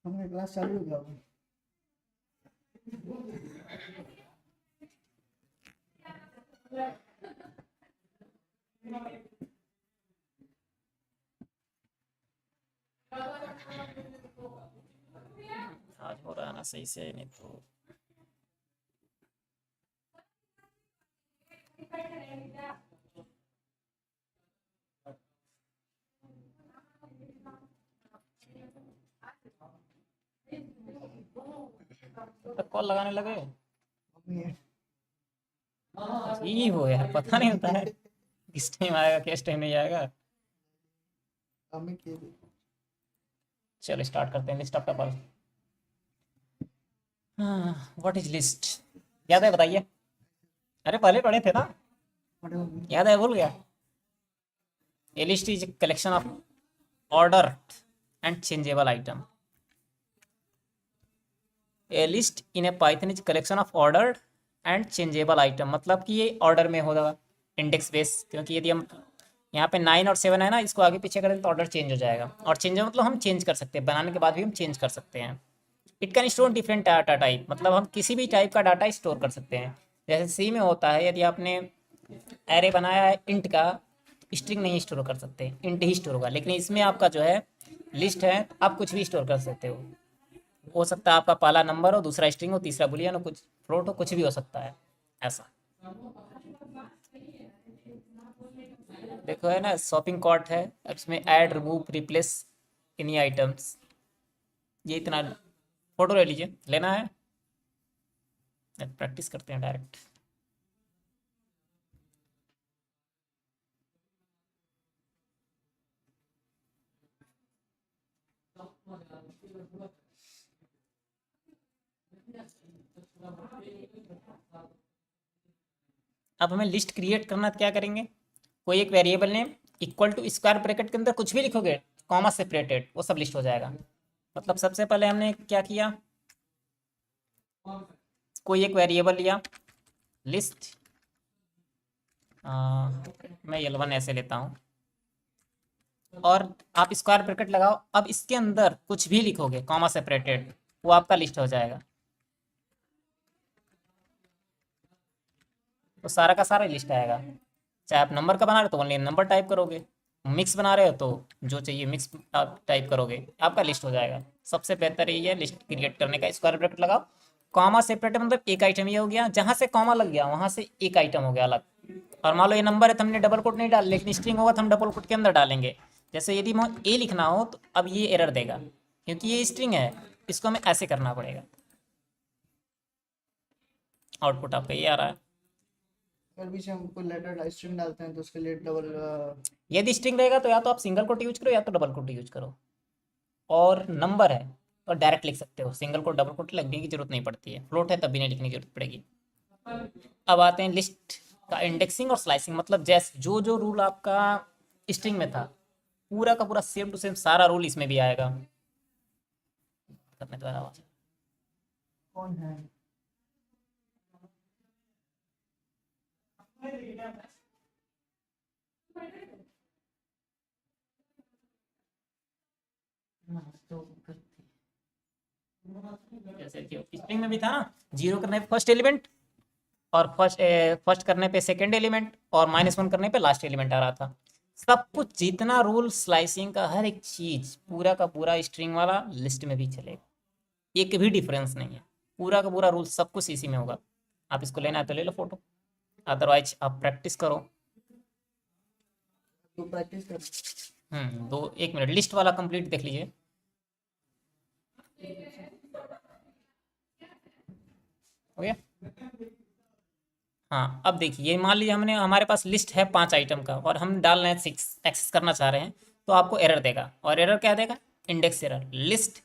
हमारा क्लास चालू हो गया होगा। आज हो रहा है ना सही से, नहीं तो तब कॉल लगाने लगे। जी हो यार, पता नहीं होता है किस टाइम आएगा किस टाइम नहीं आएगा। हमें के लिए चलो स्टार्ट करते हैं। List of tuple. हाँ, व्हाट इज लिस्ट? याद है, बताइए। अरे पहले पढ़े थे ना, पढ़े होंगे। याद है, भूल गया। A list is a collection of ordered and changeable item. A list in a Python is collection of ordered and changeable item. मतलब कि ये ऑर्डर में होगा, इंडेक्स बेस, क्योंकि यदि हम यहाँ पे 9 और 7 है ना, इसको आगे पीछे करें तो ऑर्डर चेंज हो जाएगा। और चेंज मतलब हम चेंज कर सकते हैं, बनाने के बाद भी हम चेंज कर सकते हैं। It can store different data type, मतलब हम किसी भी टाइप का डाटा स्टोर कर सकते हैं। जैसे सी में होता है, यदि आपने एरे बनाया है इंट का, स्ट्रिंग नहीं स्टोर कर सकते, इंट ही स्टोर होगा। लेकिन इसमें आपका जो है लिस्ट है, आप कुछ भी स्टोर कर सकते हो सकता है आपका पहला नंबर हो, दूसरा स्ट्रिंग हो, तीसरा बुलियन हो, कुछ फ्लोट हो, कुछ भी हो सकता है ऐसा। देखो है ना, शॉपिंग कार्ट है, अब इसमें add remove replace any items, ये इतना। फोटो ले लीजिए, लेना है, प्रैक्टिस करते हैं डायरेक्ट। अब हमें लिस्ट क्रिएट करना, तो क्या करेंगे, कोई एक variable name equal to square bracket के अंदर कुछ भी लिखोगे, कॉमा सेपरेटेड, वो सब लिस्ट हो जाएगा। मतलब सबसे पहले हमने क्या किया, कोई एक वेरिएबल लिया, लिस्ट, मैं L1 ऐसे लेता हूँ, और आप स्क्वायर ब्रैकेट लगाओ। अब इसके अंदर कुछ भी लिखोगे कॉमा सेपरेटेड, वो आपका लिस्ट हो जाएगा। तो सारा का सारा लिस्ट आएगा। चाहे आप नंबर का बना रहे हो तो ओनली नंबर टाइप करोगे, मिक्स बना रहे हो तो जो चाहिए मिक्स आप टाइप करोगे, आपका लिस्ट हो जाएगा। सबसे बेहतर यही है लिस्ट क्रिएट करने का, स्क्वायर ब्रैकेट लगाओ, कॉमा सेपरेट मतलब एक आइटम ये हो गया, जहाँ से कॉमा लग गया वहाँ से एक आइटम हो गया अलग। और मान लो ये नंबर है तो हमने डबल कोट नहीं डाल, लेकिन स्ट्रिंग होगा तो हम डबल कोट के अंदर डालेंगे। जैसे यदि मैं ए लिखना हो तो अब ये एरर देगा, क्योंकि ये स्ट्रिंग है, इसको हमें ऐसे करना पड़ेगा। आउटपुट आपका ये आ रहा है। अगर बीच में हम कोई लेटर स्ट्रिंग डालते हैं तो उसके लिए डबल यदि स्ट्रिंग रहेगा तो या तो आप सिंगल कोट यूज करो या तो डबल कोट यूज करो। और नंबर है तो डायरेक्ट लिख सकते हो, सिंगल कोट डबल कोट लिखने की जरूरत नहीं पड़ती है। फ्लोट है तब भी नहीं लिखने की जरूरत पड़ेगी। अब आते हैं लिस्ट का इंडेक्सिंग और स्लाइसिंग। मतलब जैसे जो जो रूल आपका स्ट्रिंग में था, पूरा का पूरा सेम टू सेम सारा रूल इसमें भी आएगा। करने द्वारा आवाज कौन है? जैसे कि स्ट्रिंग में भी था ना, जीरो करने पे फर्स्ट एलिमेंट, और फर्स्ट करने पे सेकंड एलिमेंट, और -1 करने पे लास्ट एलिमेंट आ रहा था। सब कुछ जितना रूल स्लाइसिंग का हर एक चीज पूरा का पूरा स्ट्रिंग वाला लिस्ट में भी चलेगा, एक भी डिफरेंस नहीं है। पूरा का पूरा रूल सब कुछ इसी में होगा। आप इसको लेना है तो ले लो फोटो, अदरवाइज आप प्रैक्टिस करो। तो प्रैक्टिस कर। दो एक मिनट, लिस्ट वाला कंप्लीट देख लीजिए। हो गया? हाँ, अब देखिए, ये मान लीजिए हमने, हमारे पास लिस्ट है 5 आइटम का और हम डाल रहे हैं 6, एक्सेस करना चाह रहे हैं, तो आपको एरर देगा। और एरर क्या देगा? Index error, list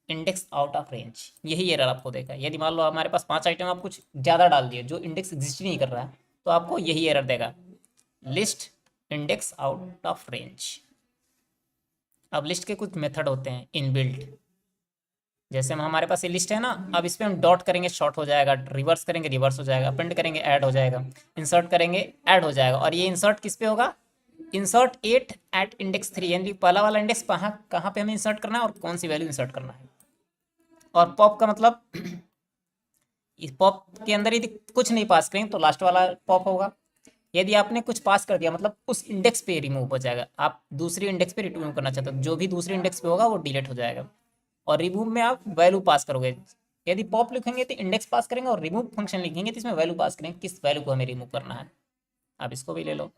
index out of range, यही एरर आपको देगा। यदि मान लो हमारे पास 5 आइटम, आप कुछ ज़्यादा डाल दिए जो इंडेक्स एग्जिस्ट नहीं कर रहा है, तो आपको यही एरर देगा, list index out of range. अब लिस्ट के कुछ मेथड होते हैं इनबिल्ट। जैसे हम, हमारे पास ये लिस्ट है ना, अब इस पर हम डॉट करेंगे शॉर्ट हो जाएगा, रिवर्स करेंगे रिवर्स हो जाएगा, प्रिंट करेंगे ऐड हो जाएगा, इंसर्ट करेंगे ऐड हो जाएगा। और ये इंसर्ट किस पे होगा? इंसर्ट 8 एट इंडेक्स 3, यानी पहला वाला इंडेक्स कहाँ कहाँ पे हमें इंसर्ट करना है और कौन सी वैल्यू इंसर्ट करना है। और पॉप का मतलब इस पॉप के अंदर यदि कुछ नहीं पास करेंगे तो लास्ट वाला पॉप होगा। यदि आपने कुछ पास कर दिया मतलब उस इंडेक्स पे रिमूव हो जाएगा। आप दूसरी इंडेक्स पे रिमूव करना चाहते हो, जो भी दूसरी इंडेक्स पे होगा वो डिलीट हो जाएगा। और रिमूव में आप वैल्यू पास करोगे। यदि पॉप लिखेंगे तो इंडेक्स पास करेंगे, और रिमूव फंक्शन लिखेंगे तो इसमें वैल्यू पास करेंगे, किस वैल्यू को हमें रिमूव करना है। आप इसको भी ले लो।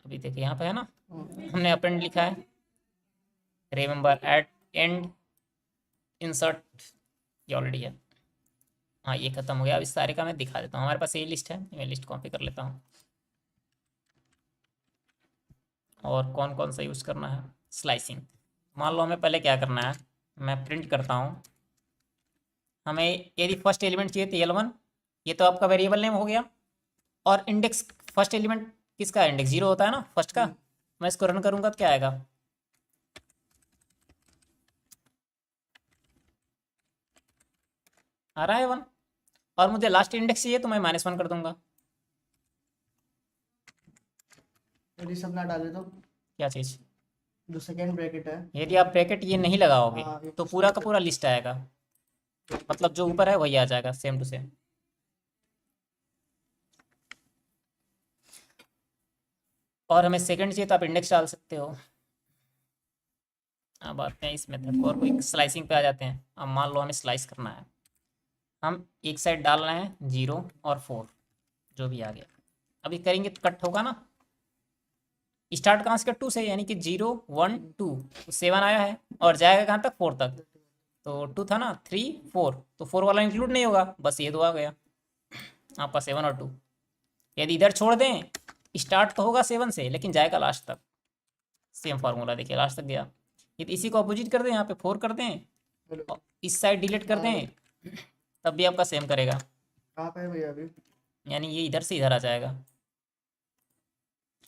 अभी देखिए यहाँ पे है ना, हमने अपेंड लिखा है, रिमेंबर एट एंड इंसर्ट, ये ऑलरेडी है। हाँ ये खत्म हो गया। अब इस सारे का मैं दिखा देता हूँ। हमारे पास ये लिस्ट है, मैं लिस्ट कॉपी कर लेता हूँ। और कौन कौन सा यूज़ करना है, स्लाइसिंग। मान लो हमें पहले क्या करना है, मैं प्रिंट करता हूँ। हमें यदि फर्स्ट एलिमेंट चाहिए तो L1, ये तो आपका वेरिएबल नेम हो गया। और इंडेक्स फर्स्ट एलिमेंट किसका है, इंडेक्स 0 होता है ना फर्स्ट का। मैं इसको रन करूँगा तो क्या आएगा, आ रहा है 1। और मुझे लास्ट इंडेक्स चाहिए तो मैं -1 कर दूंगा। यदि सब ना डाले तो क्या चीज़, जो सेकेंड ब्रैकेट है। यदि आप ब्रैकेट ये नहीं लगाओगे हाँ, ये तो पूरा का पूरा लिस्ट आएगा, मतलब जो ऊपर है वही आ जाएगा सेम टू सेम। और हमें सेकंड चाहिए तो आप इंडेक्स डाल सकते हो। अब आते हैं इस मेथड को और कोई स्लाइसिंग पे आ जाते हैं। अब मान लो हमें स्लाइस करना है, हम एक साइड डाल रहे हैं 0 और 4, जो भी आ गया। अभी करेंगे तो कट होगा ना। स्टार्ट कहाँ से, 2 से, यानी कि 0 1 2, 7 आया है और जाएगा कहाँ तक, 4 तक। तो 2 था ना, 3 4, तो 4 वाला इंक्लूड नहीं होगा, बस ये 2 आ गया आपका 7 और 2। यदि इधर छोड़ दें, स्टार्ट तो होगा 7 से लेकिन जाएगा लास्ट तक। सेम फार्मूला देखिए, लास्ट तक गया। यदि इसी को अपोजिट कर दें, यहाँ पे 4 कर दें और इस साइड डिलीट कर दें, तब भी आपका सेम करेगा। कहाँ पे है भैया अभी? यानी ये इधर से इधर आ जाएगा।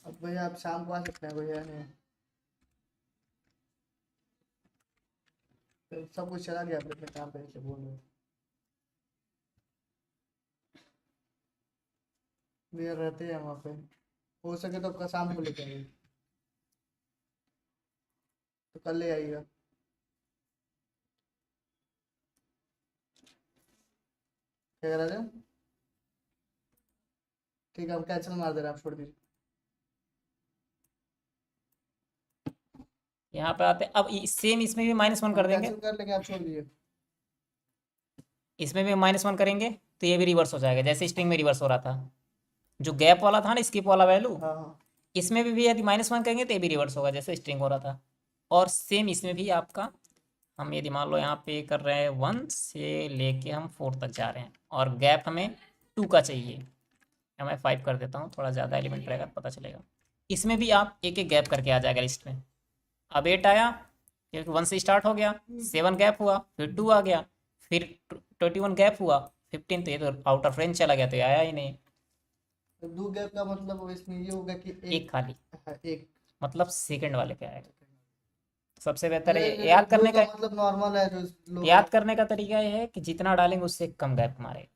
अब भैया आप शाम को आ सकते हैं भैया, नहीं तो सब कुछ चला गया, अपने काम पे से बोल रहे भैया, रहते हैं वहाँ पे। हो सके तो आपका शाम को लेके आइए, तो कल ले आइएगा। क्या करा जाए? ठीक है, हम कैंसिल मार दे रहे हैं, आप छोड़ दीजिए। यहाँ पे आते अब सेम इसमें भी -1 कर देंगे। कैंसिल कर लेंगे, आप छोड़ दीजिए। इसमें भी -1 करेंगे तो ये भी रिवर्स हो जाएगा, जैसे स्ट्रिंग में रिवर्स हो रहा था। जो गैप वाला था ना, स्किप वाला वैल्यू, हाँ हाँ, इसमें भी यदि -1 करेंगे तो ये भी रिवर्स होगा जैसे स्ट्रिंग हो रहा था। और सेम इसमें भी आपका, हम यदि मान लो यहाँ पे कर रहे हैं 1 से लेके हम 4 तक जा रहे हैं और गैप हमें 2 का चाहिए, या मैं 5 कर देता हूँ, थोड़ा ज़्यादा एलिमेंट रहेगा पता चलेगा। इसमें भी आप एक एक गैप करके आ जाएगा लिस्ट में। अब 8 आया क्योंकि 1 से स्टार्ट हो गया, 7 गैप हुआ, फिर 2 आ गया, फिर 21 गैप हुआ, 15, तो ये तो आउट ऑफ रेंज चला गया तो ये आया ही नहीं। तो दो गैप का मतलब इसमें ये होगा कि एक खाली, हाँ, एक मतलब सेकंड वाले पे आएगा। सबसे बेहतर है ये याद दो करने का का, मतलब नॉर्मल है जो लोग याद करने का तरीका ये है कि जितना डालेंगे उससे कम गैप मारेगा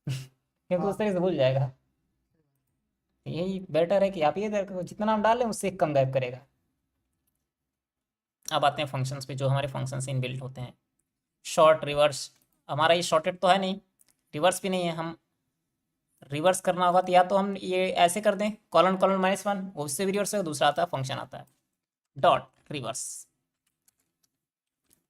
क्योंकि उस हाँ, तरह से भूल जाएगा। यही बेटर है कि आप ये देखो जितना हम डालें उससे कम गैप करेगा। अब आते हैं फंक्शंस पे, जो हमारे फंक्शंस इनबिल्ट होते हैं। शॉर्ट, रिवर्स, हमारा ये शॉर्टेड तो है नहीं, रिवर्स भी नहीं है। हम रिवर्स करना होगा तो या तो हम ये ऐसे कर दें, कॉलन कॉलन -1, उससे भी रिवर्स है। दूसरा आता है फंक्शन आता है डॉट रिवर्स।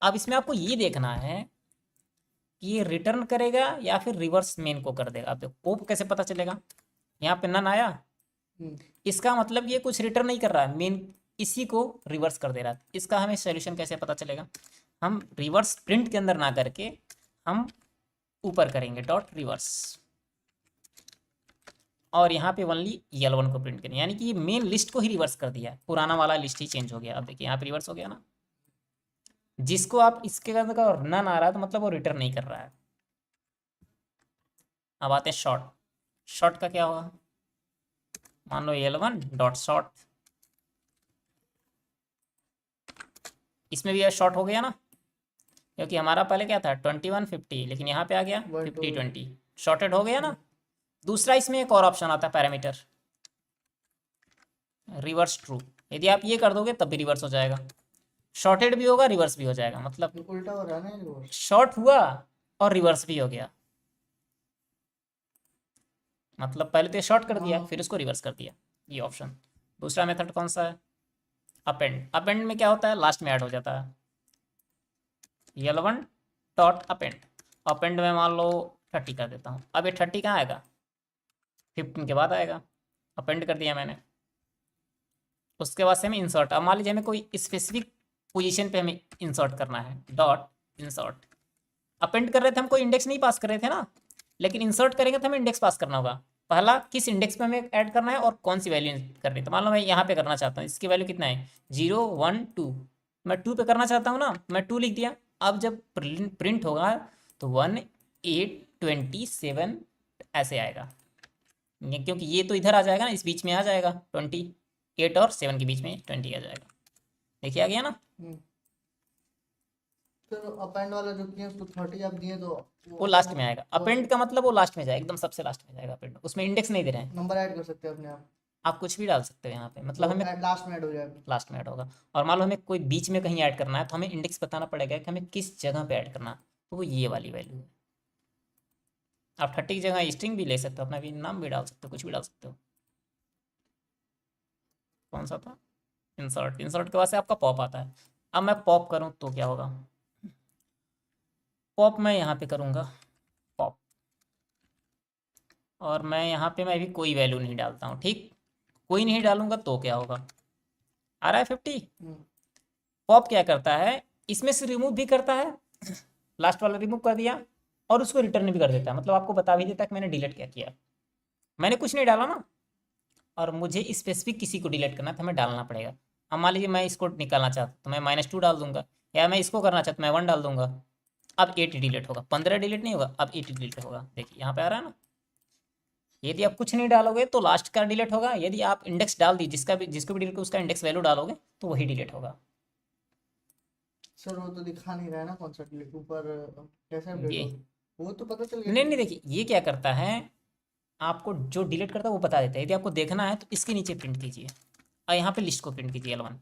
अब इसमें आपको ये देखना है कि ये रिटर्न करेगा या फिर रिवर्स मेन को कर देगा। अब देखो ओप कैसे पता चलेगा, यहाँ पे नन आया, इसका मतलब ये कुछ रिटर्न नहीं कर रहा है, मेन इसी को रिवर्स कर दे रहा है। इसका हमें सोल्यूशन कैसे पता चलेगा, हम रिवर्स प्रिंट के अंदर ना करके हम ऊपर करेंगे डॉट रिवर्स, और यहाँ पे ओनली L1 को प्रिंट करें, यानी कि ये मेन लिस्ट को ही रिवर्स कर दिया, पुराना वाला लिस्ट ही चेंज हो गया। अब देखिए यहाँ पे रिवर्स हो गया ना, जिसको आप इसके अंदर का नन आ रहा है तो मतलब वो रिटर्न नहीं कर रहा है। अब आते हैं शॉर्ट। शॉर्ट का क्या होगा, मान लो L1 डॉट शॉर्ट, इसमें भी शॉर्ट हो गया ना, क्योंकि हमारा पहले क्या था 2150, लेकिन यहाँ पे आ गया 5020, शॉर्टेड हो गया ना। दूसरा इसमें एक और ऑप्शन आता है पैरामीटर, रिवर्स ट्रू। यदि आप ये कर दोगे तब भी रिवर्स हो जाएगा, शॉर्टेड भी होगा रिवर्स भी हो जाएगा, मतलब उल्टा हो रहा है ना रिवर्स। शॉर्ट हुआ और रिवर्स भी हो गया, मतलब पहले तो शॉर्ट कर दिया फिर उसको रिवर्स कर दिया, ये ऑप्शन। दूसरा मेथड कौन सा है, अपेंड। अपेंड में क्या होता है, लास्ट में ऐड हो जाता है, L1 डॉट अपेंड। अपेंड में मान लो 30 कर देता हूँ, अब ये 30 कहाँ आएगा, 15 के बाद आएगा, अपेंड कर दिया मैंने। उसके बाद से हमें इंसर्ट, अब मान लीजिए हमें कोई स्पेसिफिक पोजीशन पे हमें इंसर्ट करना है, डॉट इंसर्ट। अपेंड कर रहे थे, हम कोई इंडेक्स नहीं पास कर रहे थे ना, लेकिन इंसर्ट करेंगे तो हमें इंडेक्स पास करना होगा। पहला किस इंडेक्स पे हमें ऐड करना है और कौन सी वैल्यू करनी है। तो मान लो मैं यहाँ पे करना चाहता हूँ, इसकी वैल्यू कितना है 0 1 2, मैं 2 पे करना चाहता हूँ ना, मैं 2 लिख दिया। अब जब प्रिंट होगा तो 1 8 27 ऐसे आएगा, क्योंकि ये तो इधर आ जाएगा ना, इस बीच में आ जाएगा 28 और 7 के बीच में 20 आ जाएगा। देखिए आ गया ना। तो अपेंड वाला जो किया उसको 30 आप दिए तो वो लास्ट में आएगा, अपेंड का मतलब वो लास्ट में जाएगा, एकदम सबसे लास्ट में जाएगा अपेंड, उसमें इंडेक्स नहीं दे रहे हैं। नंबर ऐड कर सकते हैं अपने आप कुछ भी डाल सकते हो यहाँ पे, मतलब हमें लास्ट में ऐड हो जाएगा। लास्ट में ऐड होगा। और मान लो हमें कोई बीच में कहीं ऐड करना है तो हमें इंडेक्स बताना पड़ेगा कि हमें किस जगह पे ऐड करना है, तो वो ये वाली वैल्यू है। आप 30 की जगह स्ट्रिंग भी ले सकते हो, अपना भी नाम भी डाल सकते हो, कुछ भी डाल सकते हो। कौन सा था, इंसर्ट। इंसर्ट के बाद से आपका पॉप आता है। अब मैं पॉप करूँ तो क्या होगा, पॉप मैं यहाँ पे करूँगा पॉप, और मैं यहाँ पे मैं भी कोई वैल्यू नहीं डालता हूँ, ठीक। कोई नहीं डालूंगा तो क्या होगा, आ रहा है 50। पॉप क्या करता है, इसमें से रिमूव भी करता है, लास्ट वाला रिमूव कर दिया, और उसको रिटर्न भी कर देता है, मतलब आपको बता भी देता है कि मैंने डिलीट क्या किया। मैंने कुछ नहीं डाला ना, और मुझे स्पेसिफिक किसी को डिलीट करना है तो हमें डालना पड़ेगा। अब मान लीजिए मैं इसको निकालना चाहता तो मैं -2 डाल दूंगा, या मैं इसको करना चाहता तो मैं 1 डाल दूंगा। अब 8 डिलीट होगा, 15 डिलीट नहीं होगा, अब 8 डिलीट होगा। देखिए यहाँ पे आ रहा है ना। यदि आप कुछ नहीं डालोगे तो लास्ट का डिलीट होगा, यदि आप इंडेक्स डाल दी जिसका भी, जिसको भी डिलीट उसका इंडेक्स वैल्यू डालोगे तो वही डिलीट होगा। सर वो तो दिखा नहीं रहा है ना कौन सा डिलीट ऊपर, कैसे अपडेट ये हो वो तो पता चल गया नहीं नहीं, डिलीट। देखिए ये क्या करता है, आपको जो डिलीट करता है वो बता देता है। यदि आपको देखना है तो इसके नीचे प्रिंट कीजिए, और यहाँ पे लिस्ट को प्रिंट कीजिए L1।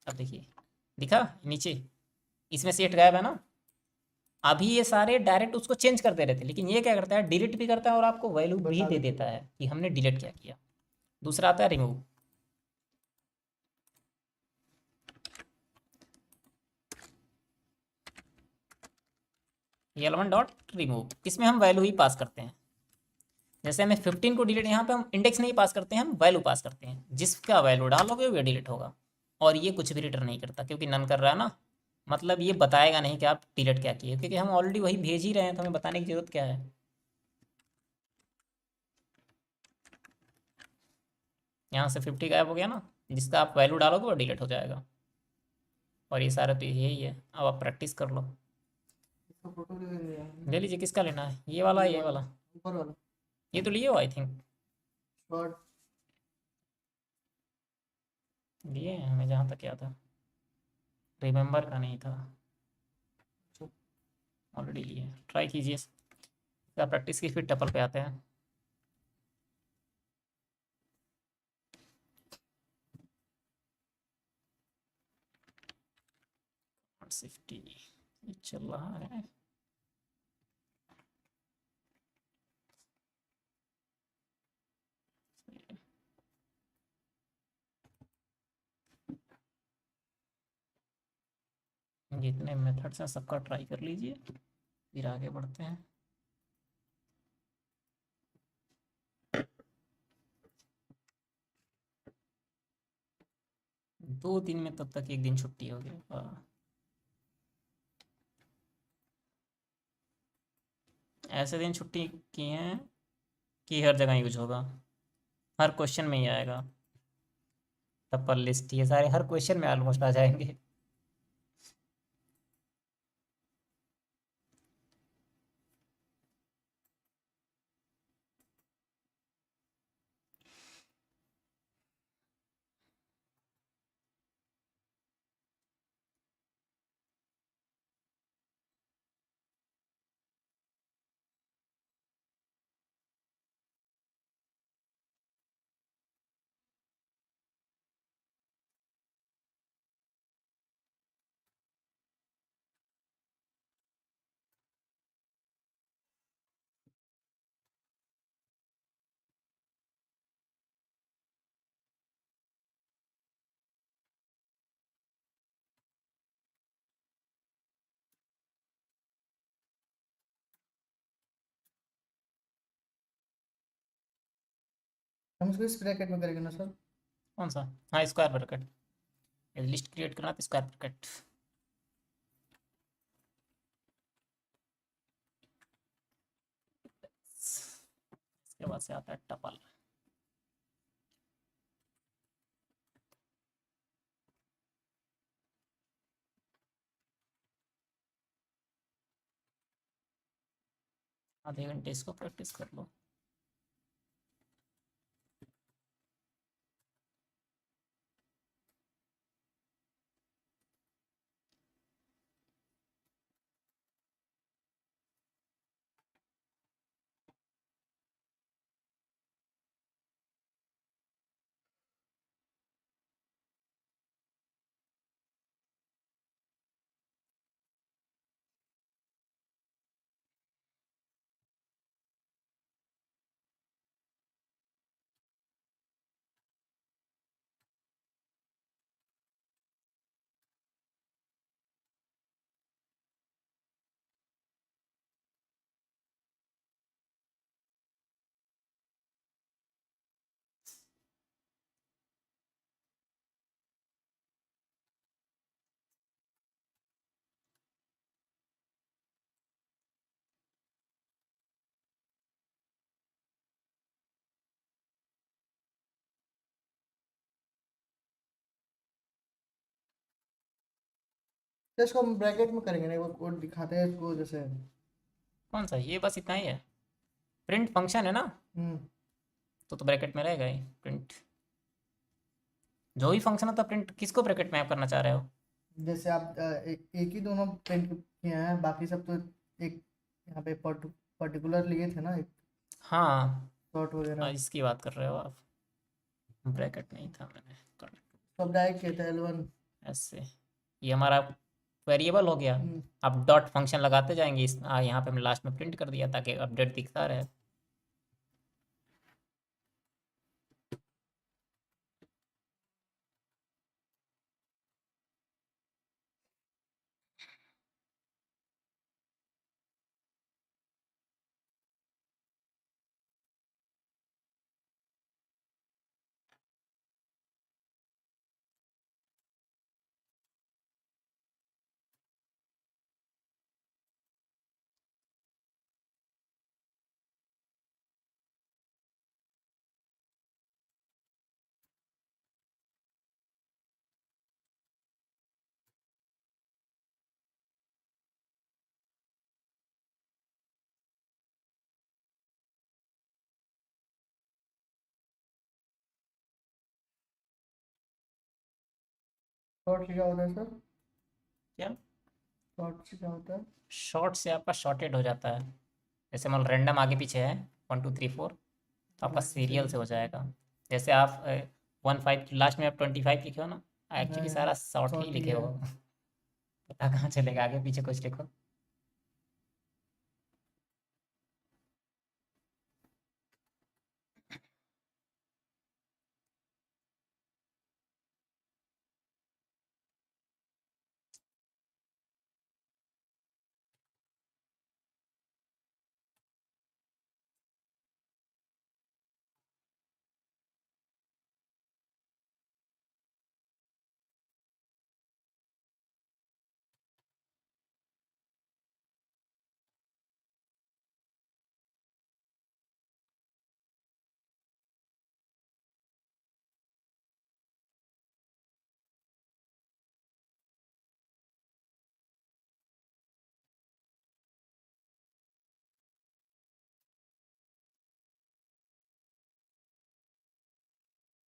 अब देखिए दिखा नीचे, इसमें से 8 गायब है ना। अभी ये सारे डायरेक्ट उसको चेंज कर दे रहे थे, लेकिन ये क्या करता है, डिलीट भी करता है और आपको वैल्यू भी बता दे देते देता है कि हमने डिलीट क्या किया। दूसरा आता है रिमूव। L1 डॉट रिमूव, इसमें हम वैल्यू ही पास करते हैं। जैसे हमें 15 को डिलीट, यहाँ पे हम इंडेक्स नहीं पास करते हैं, हम वैल्यू पास करते हैं, जिसका वैल्यू डालोगे वो डिलीट होगा। और ये कुछ भी रिटर्न नहीं करता क्योंकि नन कर रहा है ना, मतलब ये बताएगा नहीं कि आप डिलीट क्या किए, क्योंकि हम ऑलरेडी वही भेज ही रहे हैं तो हमें बताने की जरूरत क्या है। यहाँ से 50 गायब हो गया ना, जिसका आप वैल्यू डालोगे वो डिलीट हो जाएगा। और ये सारा तो यही है, अब आप प्रैक्टिस कर लो। इसका फोटो ले लिया ले लीजिए, किसका लेना है, ये वाला ये वाला, ऊपर वाला ये तो लिए हो आई थिंक, शॉर्ट। लिए हैं हमें जहाँ तक याद था, रिमेंबर का नहीं था, ऑलरेडी लिए। ट्राई कीजिए, प्रैक्टिस की फिर टपल पे आते हैं। सेफ्टी चल रहा है। जितने मेथड्स हैं सबका ट्राई कर लीजिए, फिर आगे बढ़ते हैं। दो दिन में तब तक एक दिन छुट्टी हो गई। ऐसे दिन छुट्टी की हैं कि हर जगह यूज होगा, हर क्वेश्चन में ही आएगा। टप्पल लिस्ट ये सारे हर क्वेश्चन में ऑलमोस्ट आ जाएंगे। हम इसको इस ब्रैकेट में करेंगे ना सर? कौन सा? हाँ, स्क्वायर ब्रैकेट। लिस्ट क्रिएट करना तो स्क्वायर ब्रैकेट। इसके बाद से आता है टपल। आधे घंटे इसको प्रैक्टिस कर लो। तो इसको हम ब्रैकेट में करेंगे ना, वो कोड दिखाते हैं इसको जैसे। कौन सा? ये बस इतना ही है। प्रिंट फंक्शन है ना, हम्म। तो ब्रैकेट में रहेगा ही प्रिंट। जो भी फंक्शन होता है प्रिंट, किसको ब्रैकेट में ऐप करना चाह रहे हो? जैसे आप एक ही दोनों प्रिंट किए हैं, बाकी सब तो एक यहाँ पे पर्टिकुलर लिए थे ना, एक हाँ, शॉर्ट वगैरह। इसकी बात कर रहे हो आप। ब्रैकेट नहीं था, मैंने कर सब डायरेक्ट किए थे L1। ऐसे। ये हमारा वेरिएबल हो गया। अब डॉट फंक्शन लगाते जाएंगे इस यहाँ पे हमने लास्ट में प्रिंट कर दिया ताकि अपडेट दिखता रहे। शॉर्ट से क्या होता है सर? क्या? शॉर्ट से क्या होता है? शॉर्ट से आपका शॉर्टेड हो जाता है। जैसे मान लो रैंडम आगे पीछे है, 1 2 3 4, तो आपका सीरियल से हो जाएगा। जैसे आप 1 5 लास्ट में आप 25 लिखे हो ना, एक्चुअली सारा शॉर्ट ही शॉर्ट ही लिखे है। हो। पता कहाँ चलेगा, आगे पीछे कुछ लिखो।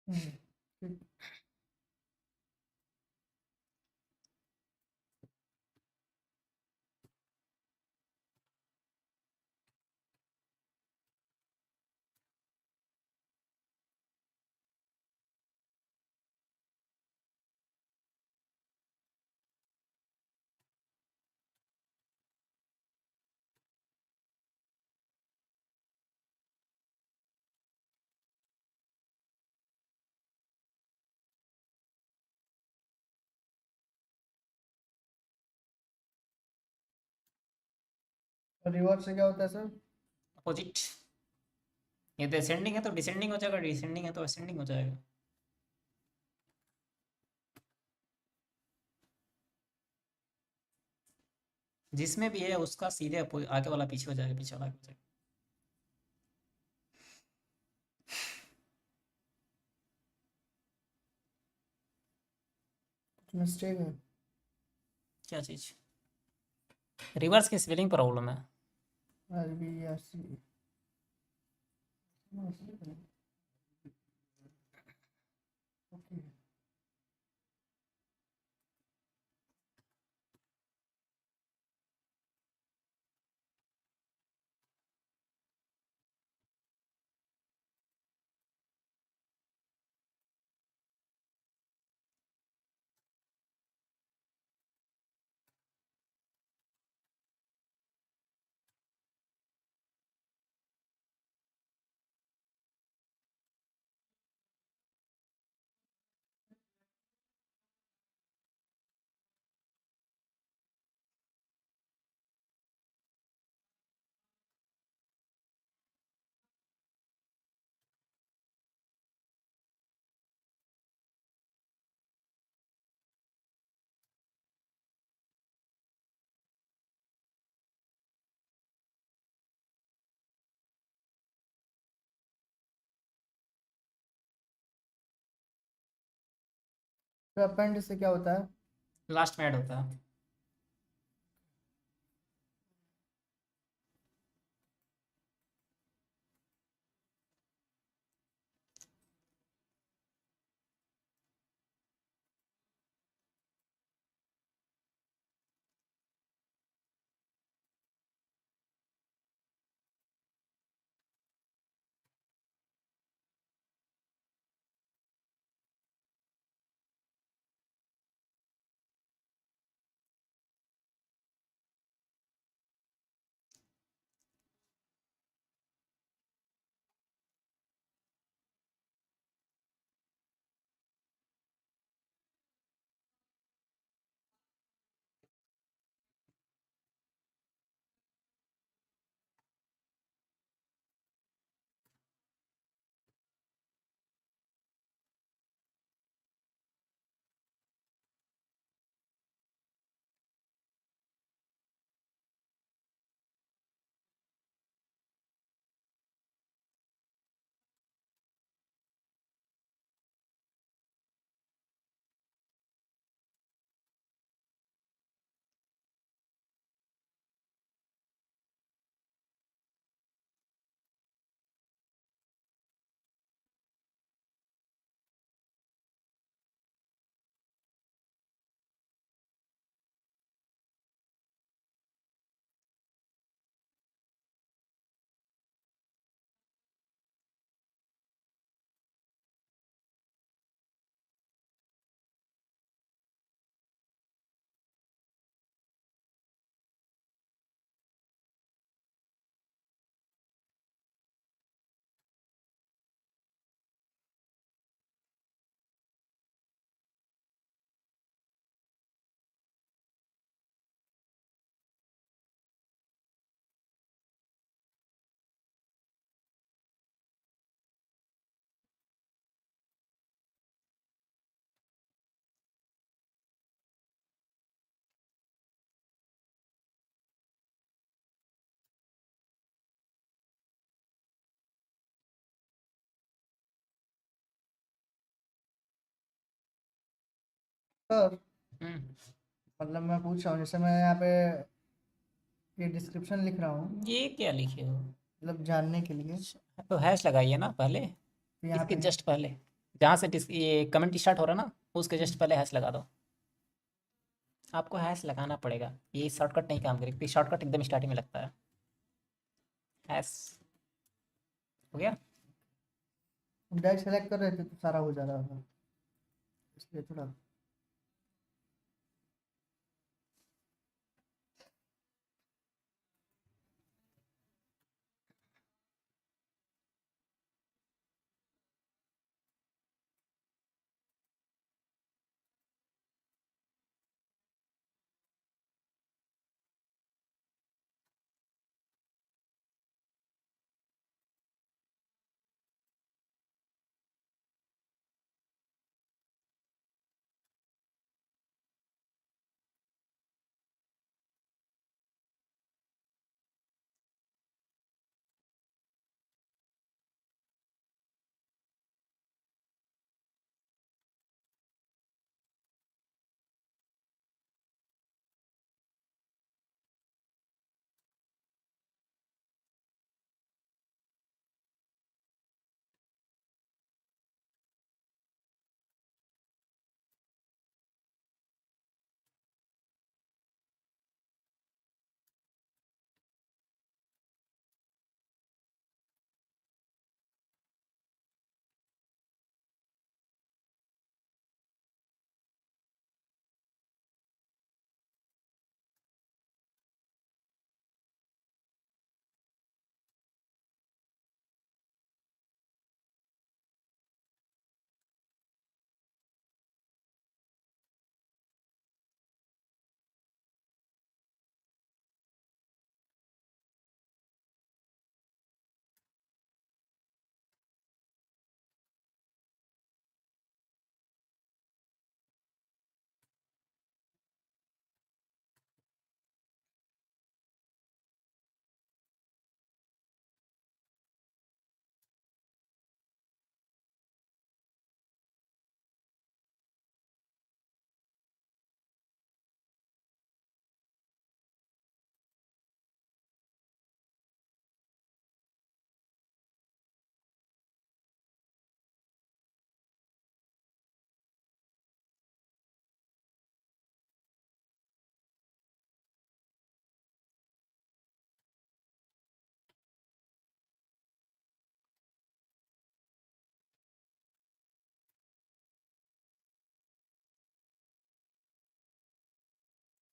ठीक। रिवर्स से क्या होता है सर? अपोजिट। ये तो असेंडिंग है तो डिसेंडिंग हो जाएगा, डिसेंडिंग है तो असेंडिंग हो जाएगा। जिसमें भी है उसका सीधे आगे वाला पीछे हो जाएगा, पीछे वाला आगे हो जाएगा। कुछ मिस्टेक है। क्या चीज़? रिवर्स की स्पेलिंग प्रॉब्लम है। RBRC। ओके। तो अपेंड से क्या होता है? लास्ट में ऐड होता है। सर हम्म। मतलब मैं पूछ रहा हूँ, जैसे मैं यहाँ पे ये डिस्क्रिप्शन लिख रहा हूँ, ये क्या लिखे हो? मतलब जानने के लिए। तो हैश लगाइए ना पहले, तो यहाँ इसके पे जस्ट पहले, जहाँ से ये कमेंट स्टार्ट हो रहा है ना, उसके जस्ट पहले हैश लगा दो। आपको हैश लगाना पड़ेगा, ये शॉर्टकट नहीं काम करेगी, शॉर्टकट एकदम स्टार्टिंग में लगता है। हैश हो गया। डायरेक्ट सेलेक्ट कर रहे थे तो सारा हो जा रहा था, इसलिए थोड़ा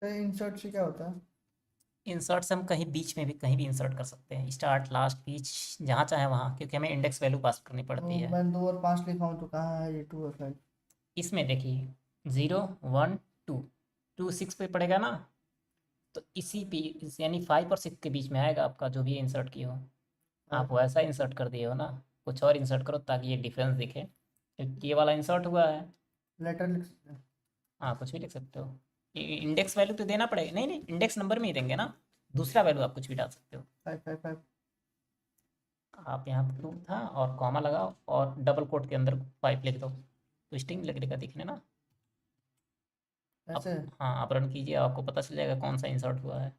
तो इंसर्ट से क्या होता है? इंसर्ट से हम कहीं बीच में भी कहीं भी इंसर्ट कर सकते हैं, स्टार्ट लास्ट बीच जहाँ चाहे वहाँ, क्योंकि हमें इंडेक्स वैल्यू पास करनी तो पड़ती है। मैं 2 और 5 लिखा हूँ तो कहाँ है ये 2 और 5? इसमें देखिए 0 1 2, 2 6 पे पड़ेगा ना, तो इसी पे यानी 5 और 6 के बीच में आएगा आपका जो भी इंसर्ट किया हो। आप वैसा इंसर्ट कर दिए हो ना, कुछ और इंसर्ट करो ताकि ये डिफरेंस दिखे, क्योंकि ये वाला इंसर्ट हुआ है। लेटर लिख सकते हैं। हाँ कुछ भी लिख सकते हो, इंडेक्स वैल्यू तो देना पड़ेगा, नहीं नहीं इंडेक्स नंबर में ही देंगे ना, दूसरा वैल्यू आप कुछ भी डाल सकते हो। 5 5 5। आप यहाँ पे टू था और कॉमा लगाओ और डबल कोट के अंदर 5 लिख दो, तो स्ट्रिंग लगेगा दिखने ना। अब ऐसे। हाँ आप रन कीजिए, आपको पता चल जाएगा कौन सा इंसर्ट हुआ है।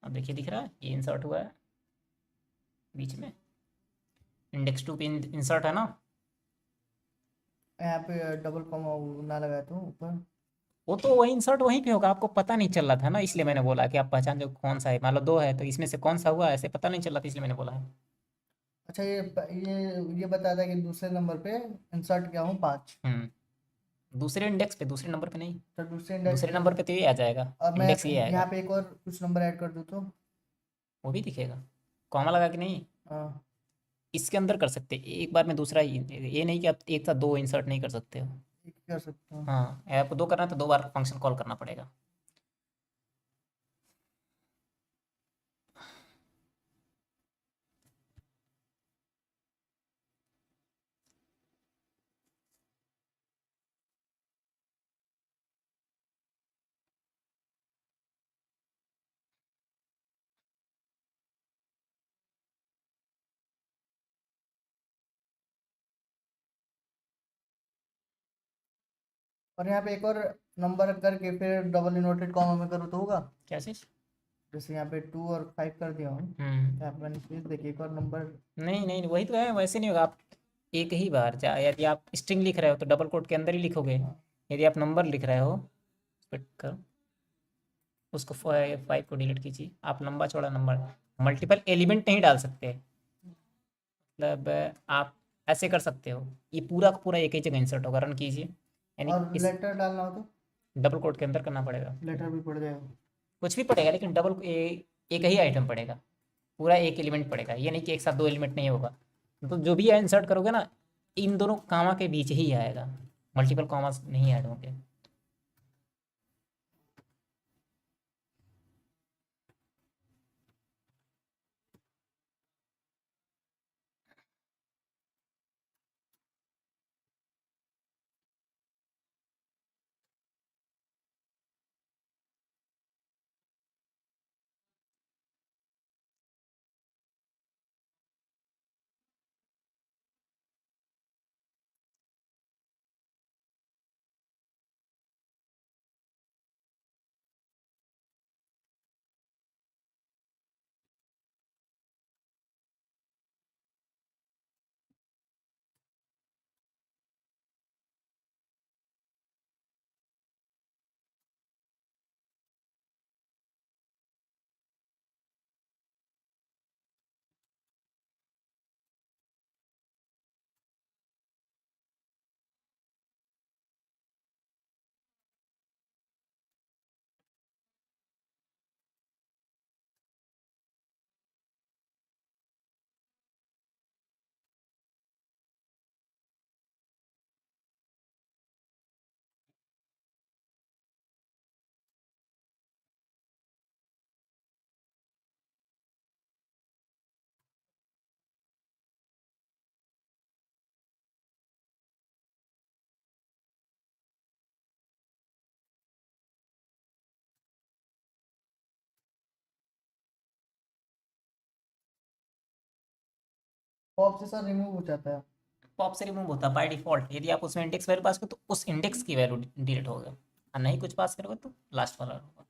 अब देखिए दिख रहा है ये इंसर्ट हुआ है बीच में, इंडेक्स 2 पे इंसर्ट है ना। यहाँ पे डबल कॉमा ना लगाया तो ऊपर। वो तो वही इंसर्ट वहीं पे होगा, आपको पता नहीं चल रहा था ना, इसलिए मैंने बोला कि आप पहचान जो कौन सा है, मान लो दो है तो इसमें से कौन सा हुआ ऐसे पता नहीं चल रहा था, इसलिए मैंने बोला है। अच्छा ये बताया था कि दूसरे नंबर पे इंसर्ट किया हूँ 5। दूसरे इंडेक्स पे, दूसरे नंबर पे नहीं, तो दूसरे इंडेक्स दूसरे पे। नंबर पे तो ये आ जाएगा, और मैं इंडेक्स ये यहाँ आएगा, पे एक और कुछ नंबर ऐड कर दूँ तो? वो भी दिखेगा, कॉमा लगा के नहीं। हाँ। इसके अंदर कर सकते हैं एक बार में दूसरा ये नहीं कि आप एक साथ दो इंसर्ट नहीं कर सकते हो। एक कर सकता हूँ। हाँ आपको दो करना है तो दो बार फंक्शन कॉल करना पड़ेगा। और यहाँ पे एक और नंबर करके फिर डबल इन्वर्टेड कॉमा में करूँ तो होगा? क्या चीज़? जैसे यहाँ पे 2 और 5 कर दिया हूँ। हम्म यहाँ पे मैंने स्पेस देखिए एक और नंबर। नहीं नहीं वही तो है, वैसे नहीं होगा। आप एक ही बार यदि आप स्ट्रिंग लिख रहे हो तो डबल कोट के अंदर ही लिखोगे, यदि आप नंबर लिख रहे हो फिट करो, उसको 5 को डिलीट कीजिए, आप लंबा चौड़ा नंबर मल्टीपल एलिमेंट नहीं डाल सकते, मतलब आप ऐसे कर सकते हो, ये पूरा का पूरा एक ही जगह इंसर्ट होगा, रन कीजिए, यानी और इस लेटर डालना हो तो? डबल कोट के अंदर करना पड़ेगा। लेटर भी पड़ जाएगा। कुछ भी पड़ेगा लेकिन एक ही आइटम पड़ेगा, पूरा एक एलिमेंट पड़ेगा, ये नहीं कि एक साथ दो एलिमेंट नहीं होगा। तो जो भी इंसर्ट करोगे ना, इन दोनों कामा के बीच ही आएगा, मल्टीपल कॉमास नहीं ऐड होंगे। पॉप से सर रिमूव हो जाता है। पॉप से रिमूव होता है बाय डिफॉल्ट, यदि आप उसमें इंडेक्स वैल्यू पास करो तो उस इंडेक्स की वैल्यू डिलीट होगा, और नहीं कुछ पास करोगे तो लास्ट वाला होगा।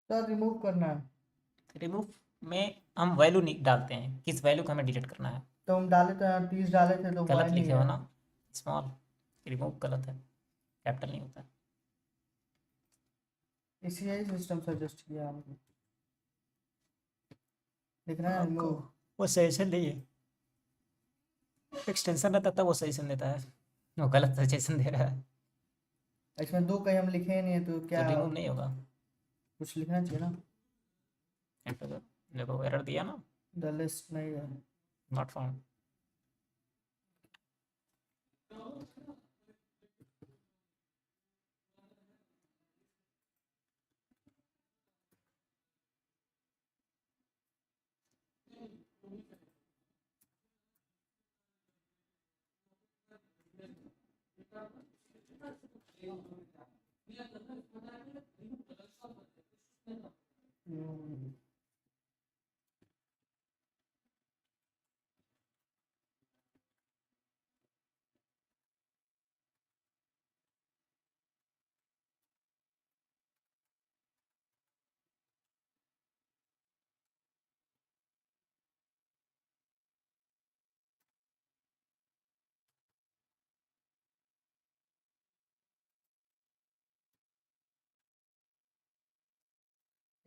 सर रिमूव करना है रिमूव में हम वैल्यू नहीं डालते हैं, किस वैल्यू को हमें डिलीट करना है। तो हम डाले तो यहाँ 30 डाले थे तो हुआ गलत नहीं लिखे हो है। ना, स्मॉल, रिमूव गलत है, कैपिटल नहीं होता। इसी यही सिस्टम सजेस्ट किया हमने। लिख रहे हैं आपको रिमूव। वो सजेशन नहीं है, एक्सटेंशन रहता तब वो सजेशन देता है, वो गलत सजेशन दे रहा है, इसमें दो कहीं हम लिखे ही नहीं है तो तो क्या रिमूव नहीं होगा। कुछ लिखना चाहिए ना। एंटर, देखो एरर दिया ना, द लिस्ट नहीं है। Not found. हम्म,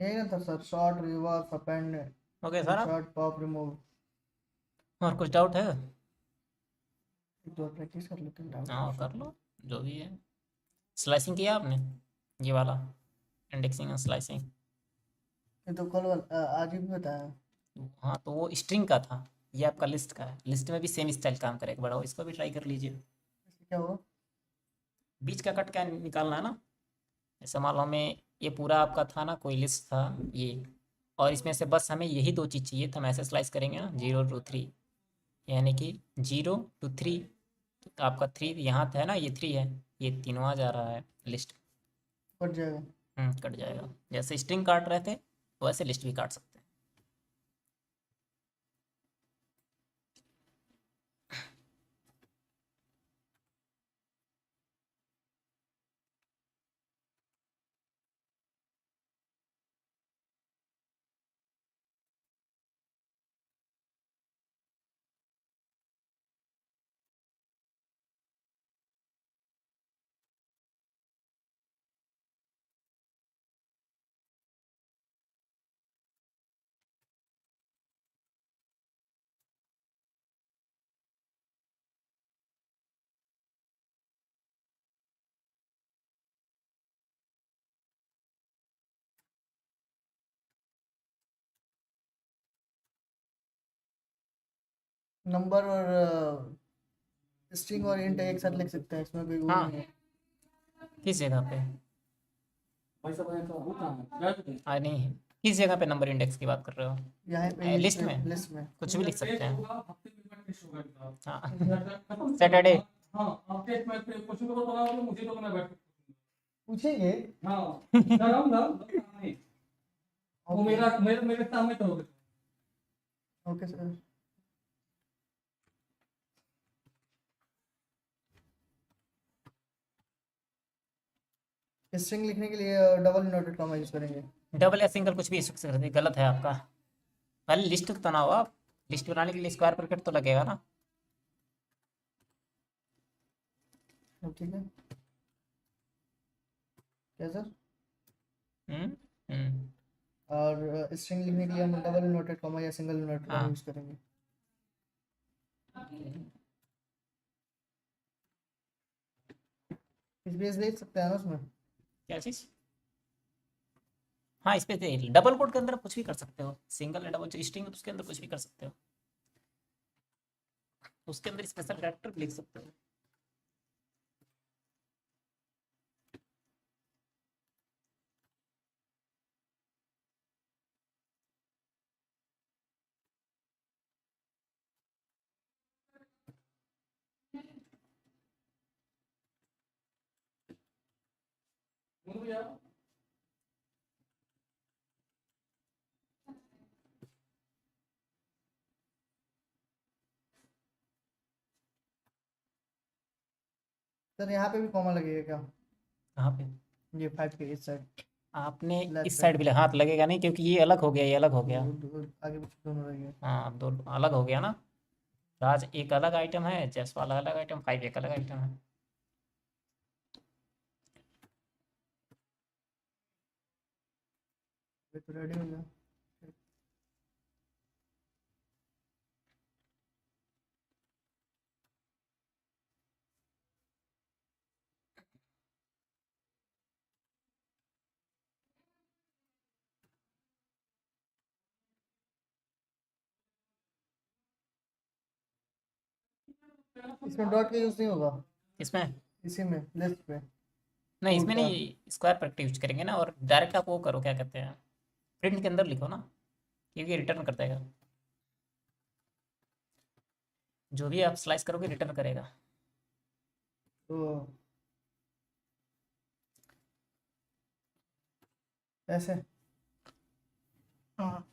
यही ना था sir, short reverse append okay sir, आप इंसर्ट पॉप रिमूव। और कुछ डाउट है? एक दो प्रैक्टिस कर लेते हैं हाँ डाउट। कर लो, जो भी है। स्लाइसिंग किया आपने, ये वाला इंडेक्सिंग और स्लाइसिंग? ये तो कल आज ही भी बताया। हाँ तो वो स्ट्रिंग का था, ये आपका लिस्ट का है, लिस्ट में भी सेम स्टाइल काम करेगा, बड़ा इसको भी ट्राई कर लीजिए। इससे क्या हुआ? बीच का कट क्या निकालना है ना, जैसे मान लो हमें ये पूरा आपका था ना, कोई लिस्ट था ये, और इसमें से बस हमें यही दो चीज़ चाहिए, तो हम ऐसे स्लाइस करेंगे ना, 0 to 3, यानी कि 0 to 3, तो आपका 3 यहाँ था ना, ये 3 है, ये तीनों आ जा रहा है लिस्ट। कट जाएगा। कट जाएगा, जैसे स्ट्रिंग काट रहे थे वैसे लिस्ट भी काट सकते हैं। नंबर और स्ट्रिंग और इंट एक साथ लिख सकते हैं, इसमें कोई वो हाँ, नहीं है। किस जगह पे? नहीं है, किस जगह पे नंबर इंडेक्स की बात कर रहे हो? यहाँ पे इस लिस्ट में लिस्ट में। कुछ भी लिख सकते हैं। हाँ सैटरडे। पूछेंगे। Okay sir. स्ट्रिंग लिखने के लिए डबल इनवर्टेड कॉमा यूज करेंगे। डबल या सिंगल कुछ भी यूज कर सकते हैं, गलत है आपका। पहले लिस्ट तो ना हो, आप लिस्ट बनाने के लिए स्क्वायर ब्रैकेट तो लगेगा ना। ठीक है। क्या सर? हम्म हम्म और स्ट्रिंग लिखने के लिए हम डबल इनवर्टेड कॉमा या सिंगल इनवर्टेड कॉमा हाँ यूज करेंगे। स्पेस देख सकते हैं ना उसमें। क्या चीज़? हाँ, इस पे डबल कोड के अंदर आप कुछ भी कर सकते हो, सिंगल या डबल स्ट्रिंग उसके अंदर कुछ भी कर सकते हो, उसके अंदर स्पेशल कैरेक्टर भी लिख सकते हो। सर यहाँ पे भी कॉमा लगेगा क्या? कहाँ पे? ये 5 के इस साइड। आपने लेफ्ट इस पे साइड भी हाथ लगेगा नहीं, क्योंकि ये अलग हो गया, ये अलग हो गया। आगे पीछे दोनों लगे। हाँ, दो अलग हो गया ना। राज एक अलग आइटम है, जयसवाल अलग आइटम, 5 एक अलग आइटम है। ये तो रेडी हो गया। इसमें डॉट का यूज नहीं होगा, इसमें इसी में लिस्ट पे नहीं, इसमें उल्टा। नहीं, स्क्वायर पर यूज करेंगे ना, और डायरेक्ट आप वो करो, क्या कहते हैं, प्रिंट के अंदर लिखो ना, क्योंकि रिटर्न कर देगा। जो भी आप स्लाइस करोगे रिटर्न करेगा। तो ऐसे। हाँ।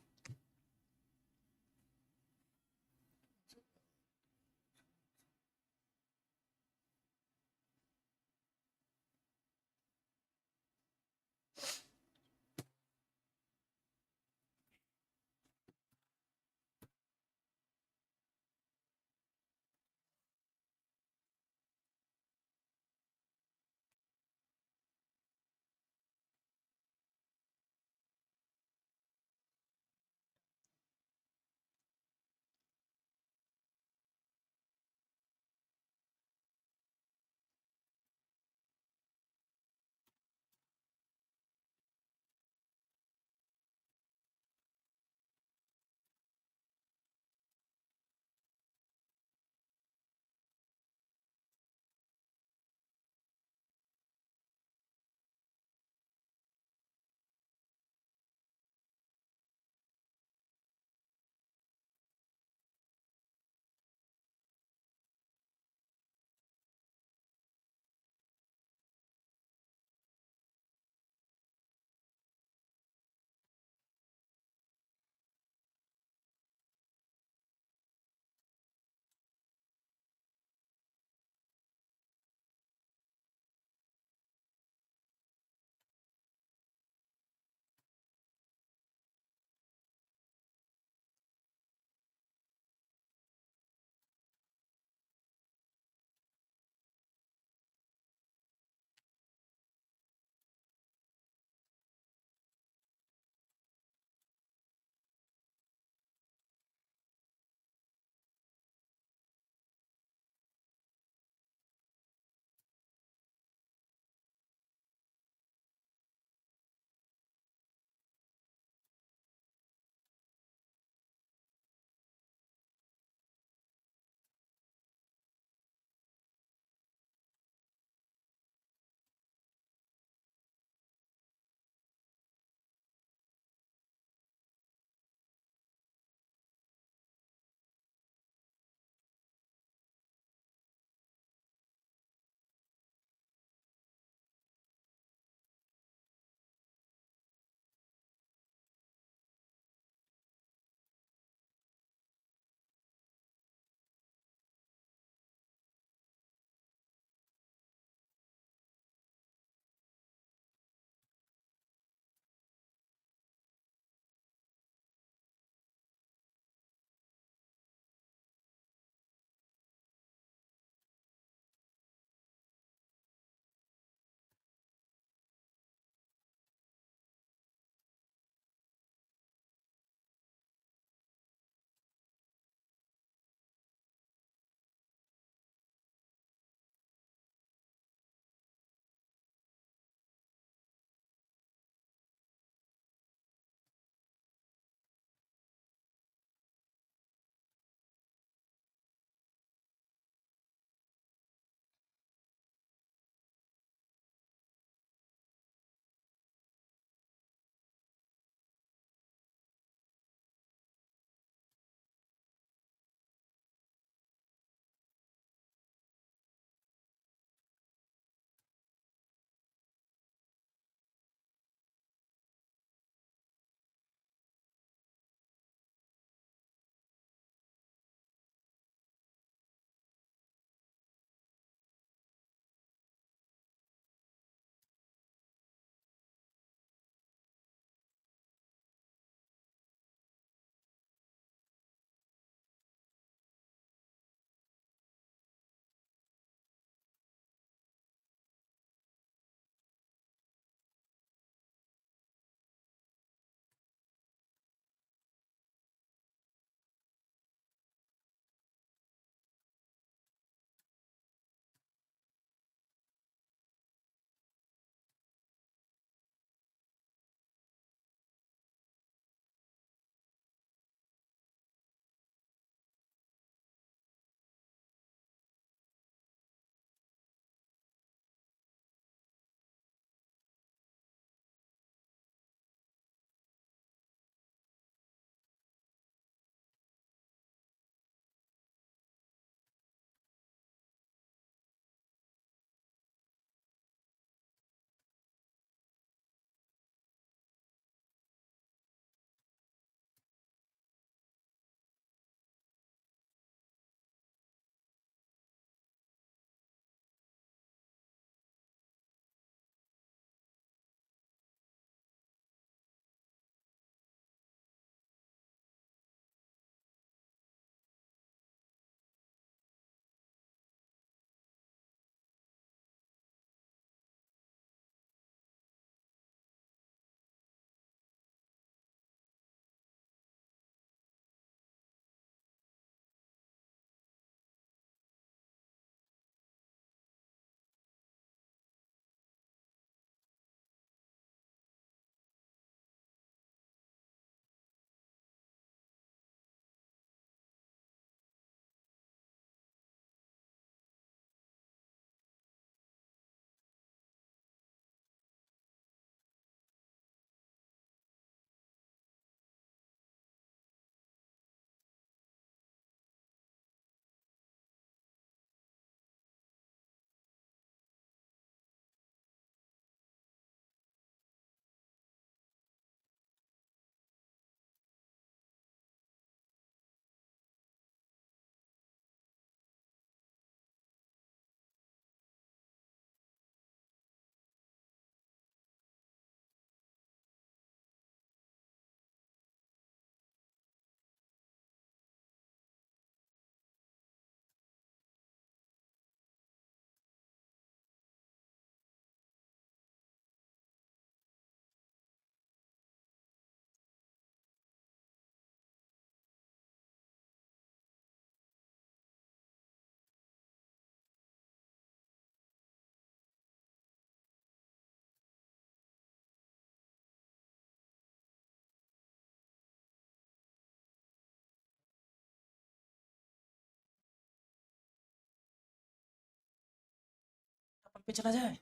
पे चला जाए।